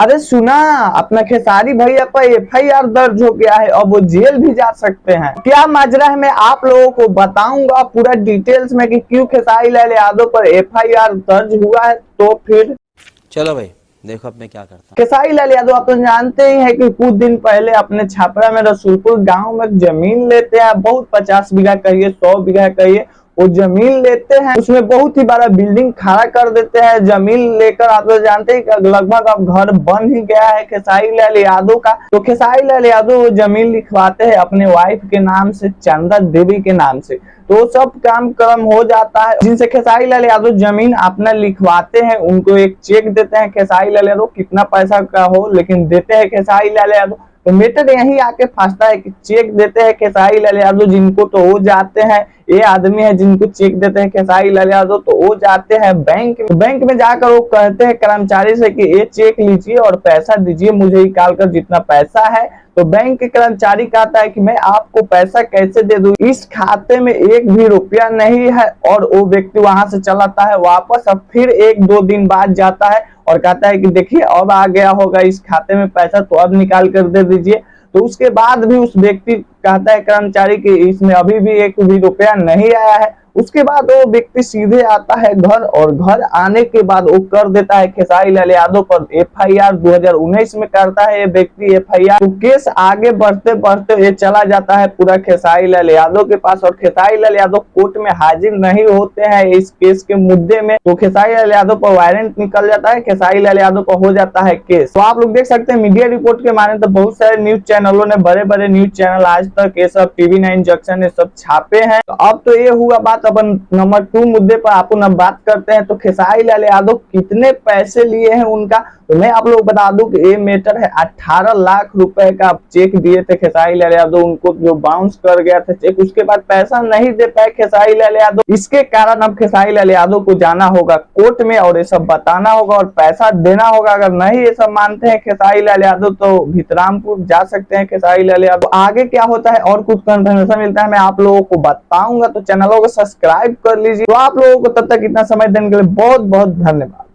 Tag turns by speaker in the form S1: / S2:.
S1: अरे सुना, अपना खेसारी भैया पर एफआईआर दर्ज हो गया है, अब वो जेल भी जा सकते हैं। क्या माजरा है मैं आप लोगों को बताऊंगा पूरा डिटेल्स में कि क्यों खेसारी लाल यादव पर एफआईआर दर्ज हुआ है। तो फिर
S2: चलो भाई देखो अब मैं क्या करता हूँ।
S1: खेसारी लाल यादव आप तो जानते ही हैं कि कुछ दिन पहले अपने छपरा में रसूलपुर गांव में जमीन लेते हैं, बहुत 50 बीघा कहिए 100 बीघा कहिए, वो जमीन लेते हैं, उसमें बहुत ही बड़ा बिल्डिंग खड़ा कर देते हैं। जमीन लेकर आप लोग जानते हैं कि लगभग अब घर बन ही गया है खेसारी लाल यादव का। तो खेसारी लाल यादव वो जमीन लिखवाते हैं अपने वाइफ के नाम से, चंदा देवी के नाम से। तो सब काम कर्म हो जाता है, जिनसे खेसारी लाल यादव जमीन अपना लिखवाते हैं, उनको एक चेक देते हैं खेसारी लाल यादव, कितना पैसा का हो लेकिन देते हैं खेसारी लाल यादव। तो मैटर यही आके फंसता है कि चेक देते हैं खेसारी लाल यादव जिनको, तो वो जाते हैं, ये आदमी है जिनको चेक देते हैं खेसारी लाल यादव, तो वो जाते हैं बैंक में जाकर वो कहते हैं कर्मचारी से कि ये चेक लीजिए और पैसा दीजिए मुझे निकाल कर जितना पैसा है। तो बैंक के कर्मचारी कहता है कि मैं आपको पैसा कैसे दे दूं, इस खाते में एक भी रुपया नहीं है। और वो व्यक्ति वहां से चलाता है वापस, अब फिर 1-2 दिन बाद जाता है और कहता है कि देखिए अब आ गया होगा इस खाते में पैसा, तो अब निकाल कर दे दीजिए। तो उसके बाद भी उस व्यक्ति कहता है कर्मचारी कि इसमें अभी भी एक भी रुपया नहीं आया है। उसके बाद वो व्यक्ति सीधे आता है घर, और घर आने के बाद वो कर देता है खेसारी लाल यादव पर एफआईआर। 2019 में करता है ये व्यक्ति एफआईआर। तो केस आगे बढ़ते बढ़ते ये चला जाता है पूरा खेसारी लाल यादव के पास, और खेसारी लाल यादव कोर्ट में हाजिर नहीं होते हैं इस केस के मुद्दे में। तो खेसारी लाल यादव पर वारंट निकल जाता है, खेसारी लाल यादव पर हो जाता है केस। तो आप लोग देख सकते हैं मीडिया रिपोर्ट के माने तो बहुत सारे न्यूज चैनलों ने, बड़े बड़े न्यूज चैनल आज तक, ये सब TV9 जंक्शन, ये सब छापे हैं। तो अब तो ये हुआ बात, अपन नंबर 2 मुद्दे पर अपन अब बात करते हैं। तो खेसारी लाल यादव कितने पैसे लिए हैं उनका, तो मैं आप लोग बता दूं कि ये मैटर है 18 लाख रुपए का चेक दिए थे खेसारी लाल यादव, उनको जो बाउंस कर गया था चेक, उसके बाद पैसा नहीं दे पाए खेसारी लाल यादव। इसके कारण अब खेसारी लाल यादव को जाना होगा कोर्ट में और ये सब बताना होगा और पैसा देना होगा। अगर नहीं ये सब मानते हैं खेसारी लाल यादव तो भितरामपुर जा सकते हैं खेसारी लाल यादव। आगे क्या होता है और कुछ कंफर्मेशन मिलता है मैं आप लोगों को बताऊंगा, तो चैनलों को सब्सक्राइब कर लीजिए। तो आप लोगों को तब तक इतना समय देने के लिए बहुत बहुत धन्यवाद।